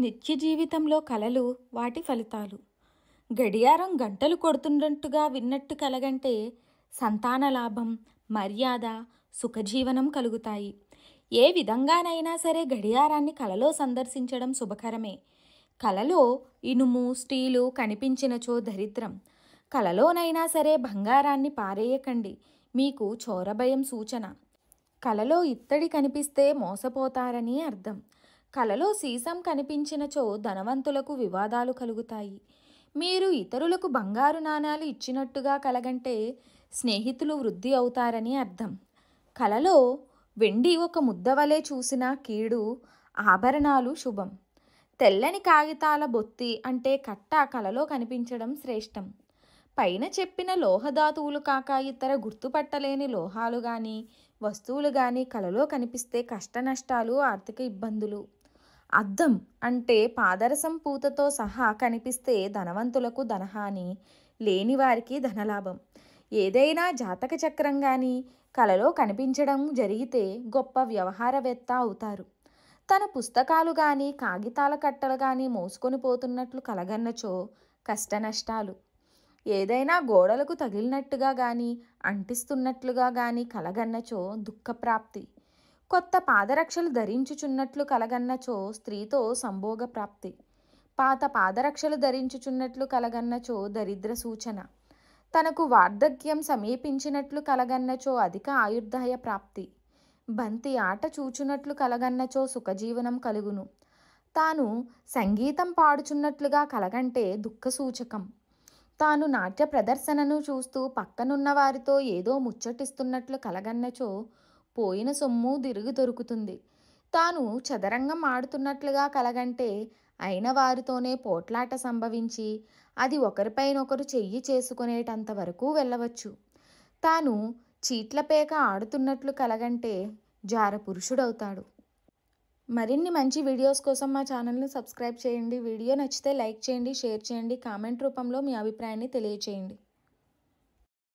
నిత్య జీవితంలో కలలు వాటి ఫలితాలు. గడియారం గంటలు కొడుతున్నట్టుగా విన్నట్టు కలగంటే సంతాన లాభం, మర్యాద, సుఖజీవనం కలుగుతాయి. ఏ విధంగానైనా సరే గడియారాన్ని కలలో సందర్శించడం శుభకరమే. కలలో ఇనుము, స్టీలు కనిపించినచో దరిద్రం. కలలోనైనా సరే బంగారాన్ని పారేయకండి, మీకు చోరభయం సూచన. కలలో ఇత్తడి కనిపిస్తే మోసపోతారని అర్థం. కలలో సీసం కనిపించినచో ధనవంతులకు వివాదాలు కలుగుతాయి. మీరు ఇతరులకు బంగారు నాణాలు ఇచ్చినట్టుగా కలగంటే స్నేహితులు వృద్ధి అవుతారని అర్థం. కలలో వెండి ఒక ముద్దవలే చూసినా కీడు, ఆభరణాలు శుభం. తెల్లని కాగితాల బొత్తి అంటే కట్ట కలలో కనిపించడం శ్రేష్టం. పైన చెప్పిన లోహధాతువులు కాక ఇతర గుర్తుపట్టలేని లోహాలు కానీ వస్తువులు కానీ కలలో కనిపిస్తే కష్టనష్టాలు, ఆర్థిక ఇబ్బందులు. అద్దం అంటే పాదరసం పూతతో సహా కనిపిస్తే ధనవంతులకు ధనహాని, లేనివారికి ధనలాభం. ఏదైనా జాతక చక్రం కానీ కలలో కనిపించడం జరిగితే గొప్ప వ్యవహారవేత్త అవుతారు. తన పుస్తకాలు కానీ కాగితాల కట్టలు కానీ మోసుకొని పోతున్నట్లు కలగన్నచో కష్టనష్టాలు. ఏదైనా గోడలకు తగిలినట్టుగా కానీ అంటిస్తున్నట్లుగా కానీ కలగన్నచో దుఃఖప్రాప్తి. కొత్త పాదరక్షలు ధరించుచున్నట్లు కలగన్నచో స్త్రీతో సంభోగ ప్రాప్తి. పాత పాదరక్షలు ధరించుచున్నట్లు కలగన్నచో దరిద్ర సూచన. తనకు వార్ధక్యం సమీపించినట్లు కలగన్నచో అధిక ఆయుర్దాయ ప్రాప్తి. బంతి ఆట చూచున్నట్లు కలగన్నచో సుఖజీవనం కలుగును. తాను సంగీతం పాడుచున్నట్లుగా కలగంటే దుఃఖసూచకం. తాను నాట్య ప్రదర్శనను చూస్తూ పక్కనున్న వారితో ఏదో ముచ్చటిస్తున్నట్లు కలగన్నచో పోయిన సొమ్ము తిరిగి దొరుకుతుంది. తాను చదరంగం ఆడుతున్నట్లుగా కలగంటే అయిన వారితోనే పోట్లాట సంభవించి అది ఒకరిపైనొకరు చెయ్యి చేసుకునేటంత వరకు వెళ్ళవచ్చు. తాను చీట్లపేక ఆడుతున్నట్లు కలగంటే జార పురుషుడవుతాడు. మరిన్ని మంచి వీడియోస్ కోసం మా ఛానల్ని సబ్స్క్రైబ్ చేయండి. వీడియో నచ్చితే లైక్ చేయండి, షేర్ చేయండి, కామెంట్ రూపంలో మీ అభిప్రాయాన్ని తెలియచేయండి.